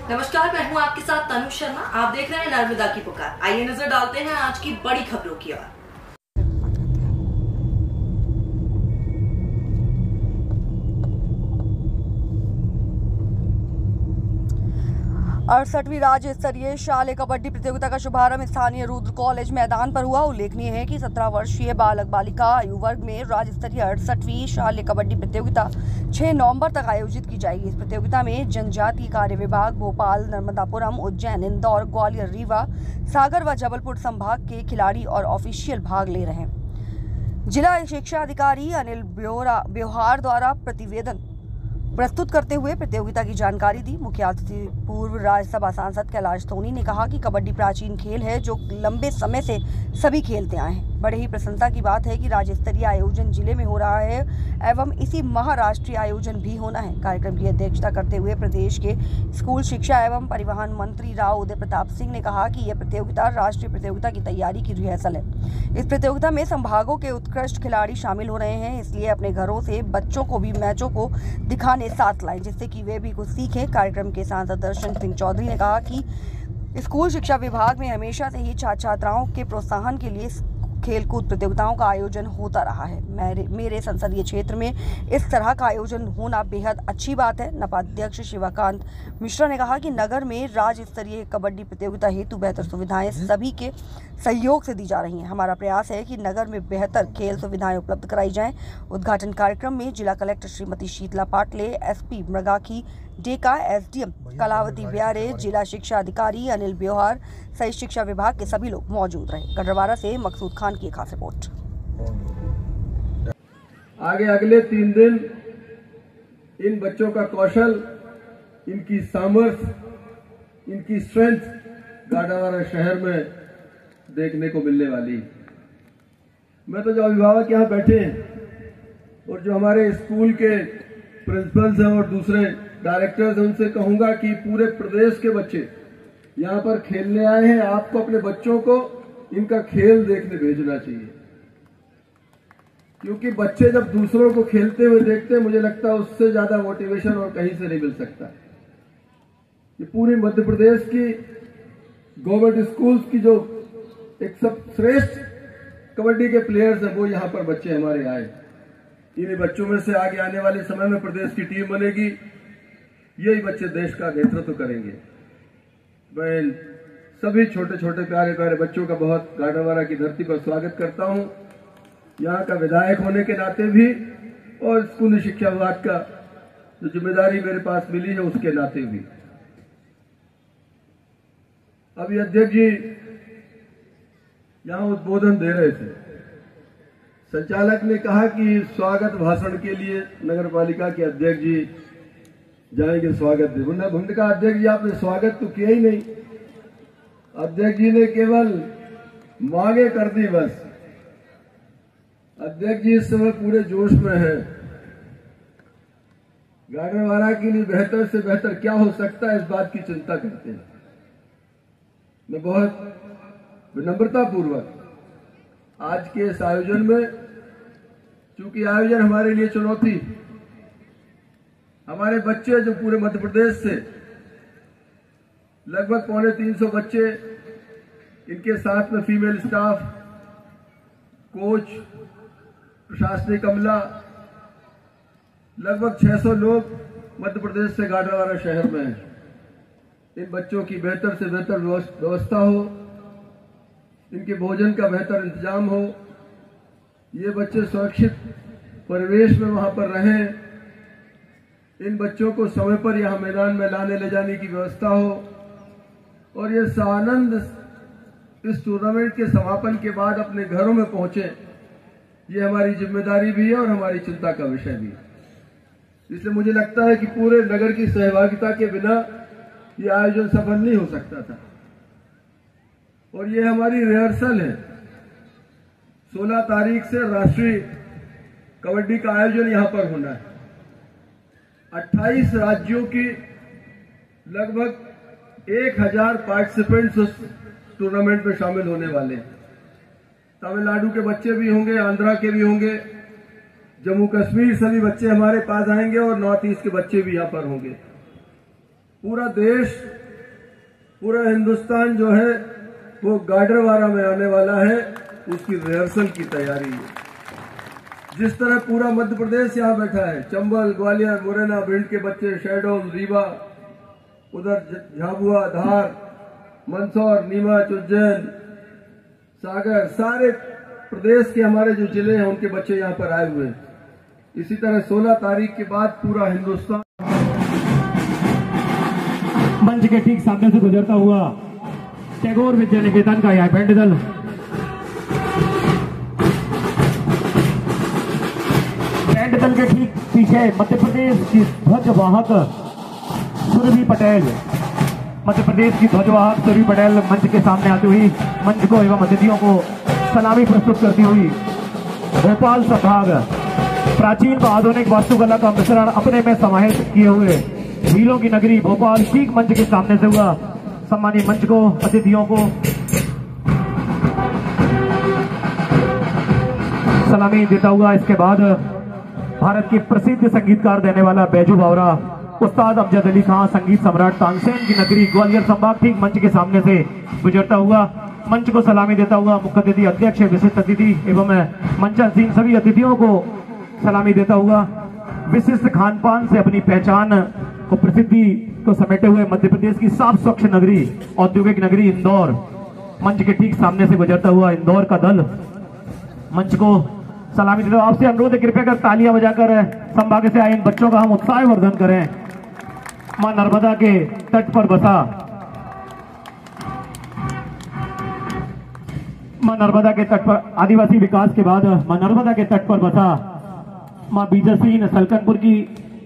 नमस्कार, मैं हूं आपके साथ तनु शर्मा। आप देख रहे हैं नर्मदा की पुकार। आइए नजर डालते हैं आज की बड़ी खबरों की ओर। 68वीं राज्य स्तरीय शालेय कबड्डी प्रतियोगिता का शुभारंभ स्थानीय रुद्र कॉलेज मैदान पर हुआ। उल्लेखनीय है कि 17 वर्षीय बालक बालिका आयु वर्ग में राज्य स्तरीय 68वीं शालेय कबड्डी प्रतियोगिता 6 नवंबर तक आयोजित की जाएगी। इस प्रतियोगिता में जनजातीय कार्य विभाग, भोपाल, नर्मदापुरम, उज्जैन, इंदौर, ग्वालियर, रीवा, सागर व जबलपुर संभाग के खिलाड़ी और ऑफिशियल भाग ले रहे हैं। जिला शिक्षा अधिकारी अनिल ब्योहार द्वारा प्रतिवेदन प्रस्तुत करते हुए प्रतियोगिता की जानकारी दी। मुख्य अतिथि पूर्व राज्यसभा सांसद कैलाश सोनी ने कहा कि कबड्डी प्राचीन खेल है जो लंबे समय से सभी खेलते आए हैं। बड़े ही प्रसन्नता की बात है कि राज्य स्तरीय आयोजन जिले में हो रहा है एवं इसी महाराष्ट्रीय आयोजन भी होना है। कार्यक्रम की अध्यक्षता करते हुए प्रदेश के स्कूल शिक्षा एवं परिवहन मंत्री राव उदय प्रताप सिंह ने कहा कि यह प्रतियोगिता राष्ट्रीय प्रतियोगिता की तैयारी की रिहर्सल है। इस प्रतियोगिता में संभागों के उत्कृष्ट खिलाड़ी शामिल हो रहे हैं, इसलिए अपने घरों से बच्चों को भी मैचों को दिखाने साथ लाएं, जिससे कि वे भी कुछ सीखें। कार्यक्रम के सांसद दर्शन सिंह चौधरी ने कहा कि स्कूल शिक्षा विभाग में हमेशा से ही छात्र छात्राओं के प्रोत्साहन के लिए खेलकूद प्रतियोगिताओं का आयोजन होता रहा है। मेरे संसदीय क्षेत्र में इस तरह का आयोजन होना बेहद अच्छी बात है। नपा अध्यक्ष शिवाकांत मिश्रा ने कहा कि नगर में राज्य स्तरीय कबड्डी प्रतियोगिता हेतु बेहतर सुविधाएं सभी के सहयोग से दी जा रही हैं। हमारा प्रयास है कि नगर में बेहतर खेल सुविधाएं उपलब्ध कराई जाएं। उद्घाटन कार्यक्रम में जिला collector Shrimati Sheetla Patle, SP Mrigakhi Deka, SDM Kalavati Byare, जिला शिक्षा अधिकारी अनिल ब्योहार सहित शिक्षा विभाग के सभी लोग मौजूद रहे। गढ़वारा से मकसूद खान की खास रिपोर्ट। आगे अगले 3 दिन इन बच्चों का कौशल, इनकी सामर्थ्य, इनकी स्ट्रेंथ गढ़वारा शहर में देखने को मिलने वाली। मैं तो जो अभिभावक यहाँ बैठे हैं और जो हमारे स्कूल के प्रिंसिपल्स हैं और दूसरे डायरेक्टर्स हैं, उनसे कहूंगा कि पूरे प्रदेश के बच्चे यहाँ पर खेलने आए हैं। आपको अपने बच्चों को इनका खेल देखने भेजना चाहिए, क्योंकि बच्चे जब दूसरों को खेलते हुए देखते हैं, मुझे लगता है उससे ज्यादा मोटिवेशन और कहीं से नहीं मिल सकता। ये पूरी मध्य प्रदेश की गवर्नमेंट स्कूल्स की जो एक सब श्रेष्ठ कबड्डी के प्लेयर्स हैं, वो यहाँ पर बच्चे हमारे आए। इन्हीं बच्चों में से आगे आने वाले समय में प्रदेश की टीम बनेगी। यही बच्चे देश का नेतृत्व करेंगे। मैं सभी छोटे छोटे प्यारे प्यारे बच्चों का बहुत गाड़ावाड़ा की धरती पर स्वागत करता हूं, यहाँ का विधायक होने के नाते भी और स्कूली शिक्षा विभाग का जो जिम्मेदारी मेरे पास मिली है उसके नाते भी। अभी अध्यक्ष जी यहाँ उद्बोधन दे रहे थे। संचालक ने कहा कि स्वागत भाषण के लिए नगर पालिका के अध्यक्ष जी जाएंगे स्वागत दे। हमने कहा अध्यक्ष जी आपने स्वागत तो किया ही नहीं, अध्यक्ष जी ने केवल मांगे कर दी बस। अध्यक्ष जी इस समय पूरे जोश में है। गाड़ेवाला के लिए बेहतर से बेहतर क्या हो सकता है, इस बात की चिंता करते हैं। मैं बहुत विनम्रता पूर्वक आज के इस आयोजन में, चूंकि आयोजन हमारे लिए चुनौती, हमारे बच्चे जो पूरे मध्य प्रदेश से लगभग 350 बच्चे, इनके साथ में फीमेल स्टाफ, कोच, प्रशासनिक अमला, लगभग 600 लोग मध्य प्रदेश से गाड़ावाड़ा शहर में हैं। इन बच्चों की बेहतर से बेहतर व्यवस्था हो, इनके भोजन का बेहतर इंतजाम हो, ये बच्चे सुरक्षित परिवेश में वहां पर रहें, इन बच्चों को समय पर यहां मैदान में लाने ले जाने की व्यवस्था हो और ये सानंद इस टूर्नामेंट के समापन के बाद अपने घरों में पहुंचे, ये हमारी जिम्मेदारी भी है और हमारी चिंता का विषय भी है। इसलिए मुझे लगता है कि पूरे नगर की सहभागिता के बिना ये आयोजन सफल नहीं हो सकता था और ये हमारी रिहर्सल है। 16 तारीख से राष्ट्रीय कबड्डी का आयोजन यहां पर होना है। 28 राज्यों की लगभग 1000 पार्टिसिपेंट्स उस टूर्नामेंट में शामिल होने वाले हैं। तमिलनाडु के बच्चे भी होंगे, आंध्रा के भी होंगे, जम्मू कश्मीर सभी बच्चे हमारे पास आएंगे और नॉर्थ ईस्ट के बच्चे भी यहां पर होंगे। पूरा देश, पूरा हिंदुस्तान जो है वो गाडरवारा में आने वाला है, उसकी रिहर्सल की तैयारी है। जिस तरह पूरा मध्य प्रदेश यहाँ बैठा है, चंबल, ग्वालियर, मुरैना, भिंड के बच्चे, शहडोल, रीवा, उधर झाबुआ, धार, मंदसौर, नीमच, उज्जैन, सागर, सारे प्रदेश के हमारे जो जिले हैं उनके बच्चे यहाँ पर आए हुए हैं। इसी तरह 16 तारीख के बाद पूरा हिंदुस्तान मंच के ठीक सामने से गुजरता हुआ टैगोर विद्या निकेतन का यह बैंड दल के ठीक पीछे मध्य प्रदेश की ध्वजवाहक सुरभि पटेल, मध्य प्रदेश की ध्वजवाहक सुरभि पटेल मंच के सामने आती हुई मंच को एवं अतिथियों को सलामी प्रस्तुत करती हुई भोपाल संभाग प्राचीन व आधुनिक वास्तुकला का मिश्रण अपने में समाहित किए हुए हीरों की नगरी भोपाल ठीक मंच के सामने से हुआ सम्मानित मंच को, अतिथियों को सलामी देता हुआ इसके बाद भारत की प्रसिद्ध संगीतकार देने वाला बैजू बावरा, उस्ताद अमजद अली खां, संगीत सम्राट, तानसेन की नगरी ग्वालियर संभाग ठीक मंच के सामने से गुजरता हुआ मंच को सलामी देता हुआ मुख्य अतिथि, अध्यक्ष, विशिष्ट अतिथि एवं मंचासीन सभी अतिथियों को सलामी देता हुआ विशिष्ट खान पान से अपनी पहचान को प्रसिद्धि को समेटे हुए मध्य प्रदेश की साफ स्वच्छ नगरी, औद्योगिक नगरी इंदौर मंच के ठीक सामने से गुजरता हुआ इंदौर का दल मंच को सलामी देता हुआ आपसे अनुरोध है कृपया कर तालियां बजाकर संभाग से आए इन बच्चों का हम उत्साह वर्धन करें। मां नर्मदा के तट पर बसा, मां नर्मदा के तट पर आदिवासी विकास के बाद मां नर्मदा के तट पर बसा मां बीजासीन सलकनपुर की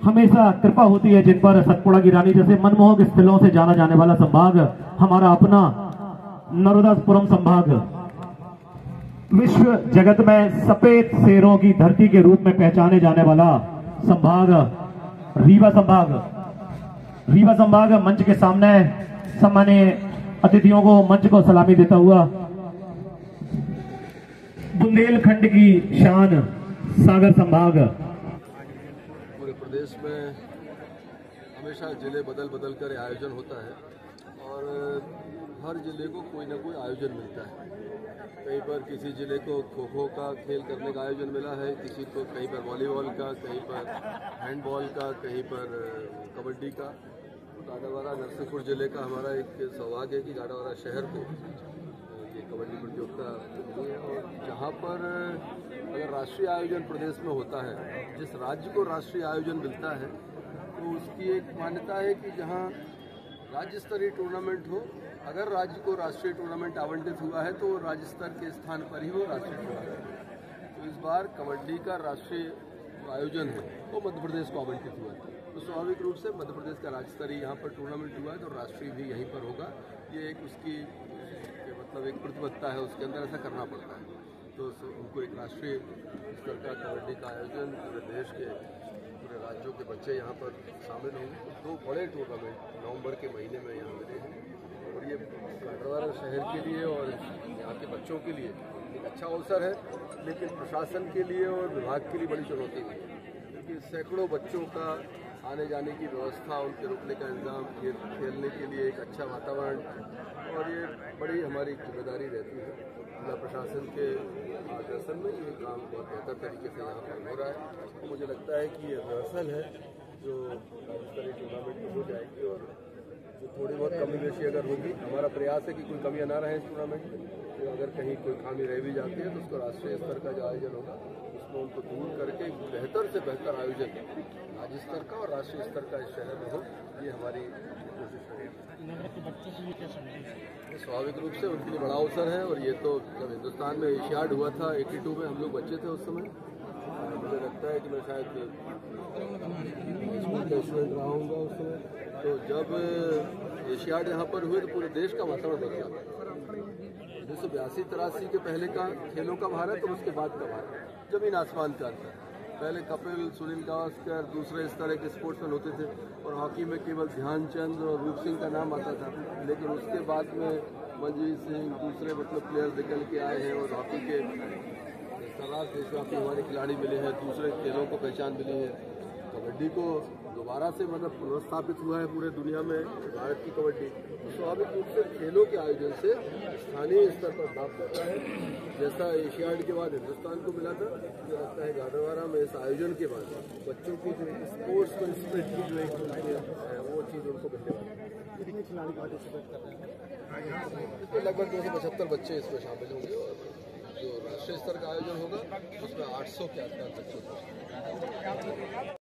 हमेशा कृपा होती है, जिन पर सतपुड़ा की रानी जैसे मनमोहक स्थलों से जाना जाने वाला संभाग हमारा अपना नर्मदापुरम संभाग विश्व जगत में सफेद शेरों की धरती के रूप में पहचाने जाने वाला संभाग रीवा संभाग। रीवा संभाग मंच के सामने सम्मानीय अतिथियों को मंच को सलामी देता हुआ बुंदेलखंड की शान सागर संभाग। पूरे प्रदेश में हमेशा जिले बदल बदल कर आयोजन होता है और हर जिले को कोई ना कोई आयोजन मिलता है। कहीं पर किसी जिले को खो खो का खेल करने का आयोजन मिला है, किसी को कहीं पर वॉलीबॉल का, कहीं पर हैंडबॉल का, कहीं पर कबड्डी का। गाडरवारा नरसिंहपुर जिले का हमारा एक सौभाग्य है कि गाडरवारा शहर को ये कबड्डी प्रतियोगिता मिली है। और जहाँ पर अगर राष्ट्रीय आयोजन प्रदेश में होता है, जिस राज्य को राष्ट्रीय आयोजन मिलता है तो उसकी एक मान्यता है कि जहाँ राज्य स्तरीय टूर्नामेंट हो, अगर राज्य को राष्ट्रीय टूर्नामेंट आवंटित हुआ है तो राज्य स्तर के स्थान पर ही वो राष्ट्रीय टूर्नामेंट। तो इस बार कबड्डी का राष्ट्रीय आयोजन है वो मध्य प्रदेश को आवंटित हुआ है, तो स्वाभाविक रूप से मध्य प्रदेश का राज्य स्तरीय यहाँ पर टूर्नामेंट हुआ है तो राष्ट्रीय भी यहीं पर होगा। ये एक उसकी मतलब एक प्रतिबद्धता है, उसके अंदर ऐसा करना पड़ता है। तो उनको एक राष्ट्रीय स्तर का कबड्डी का आयोजन पूरे देश के पूरे राज्यों के बच्चे यहाँ पर शामिल होंगे। दो बड़े टूर्नामेंट नवंबर के महीने में यहाँ मिले हैं और ये गाडरवारा शहर के लिए और यहाँ के बच्चों के लिए एक अच्छा अवसर है, लेकिन प्रशासन के लिए और विभाग के लिए बड़ी चुनौती है, क्योंकि सैकड़ों बच्चों का आने जाने की व्यवस्था, उनके रुकने का इंतजाम, खेलने के लिए एक अच्छा वातावरण, और ये बड़ी हमारी जिम्मेदारी रहती है। जिला प्रशासन के मार्गदर्शन में ये काम बहुत बेहतर तरीके से यहाँ पर हो रहा है। तो मुझे लगता है कि ये रिहर्सल है जो राज्य स्तरीय टूर्नामेंट में हो जाएगी, और जो थोड़ी बहुत कमी बेशी अगर होगी, हमारा प्रयास है कि कोई कमियाँ ना रहे इस टूर्नामेंट में। तो अगर कहीं कोई खामी रह भी जाती है तो उसको राष्ट्रीय स्तर का जो आयोजन होगा उसमें उनको दूर करके बेहतर से बेहतर आयोजन राज्य स्तर का और राष्ट्रीय स्तर का इस शहर में हो, ये हमारी कोशिश रहेगी। स्वाभाविक रूप से उनके लिए बड़ा अवसर है, और ये तो जब हिंदुस्तान में एशियाड हुआ था 82 में, हम लोग बच्चे थे उस समय, मुझे लगता है कि मैं शायद स्कूल का स्टूडेंट रहा हूँगा उस समय। तो जब एशियाड यहाँ पर हुए तो पूरे देश का वातावरण बदल जाता है। 1982-83 के पहले का खेलों का भारत और उसके बाद का भारत जमीन आसमान का अंतर। पहले कपिल, सुनील गावस्कर, दूसरे इस तरह के स्पोर्ट्समैन होते थे, और हॉकी में केवल ध्यानचंद और रूप सिंह का नाम आता था। लेकिन उसके बाद में मनजीत सिंह, दूसरे मतलब प्लेयर्स निकल के आए हैं, और हॉकी के सर्रास देशव्यापी हमारे खिलाड़ी मिले हैं, दूसरे खेलों को पहचान मिली है। कबड्डी को दोबारा से मतलब पुनर्स्थापित हुआ है पूरे दुनिया में भारत की कबड्डी। तो स्वाभाविक रूप से खेलों के आयोजन से स्थानीय स्तर पर लाभ होता है। जैसा एशियाड के बाद हिंदुस्तान को मिला था, मुझे लगता है गाडरवारा में इस आयोजन के बाद बच्चों की जो स्पोर्ट्स स्पिरिट की जो एक वो चीज़ उनको मिलने वाली है। कितने खिलाड़ी पार्टिसिपेट कर रहे हैं? इसमें लगभग 275 बच्चे इसमें शामिल होंगे और जो राष्ट्रीय स्तर का आयोजन होगा उसमें 800 के आसपास बच्चे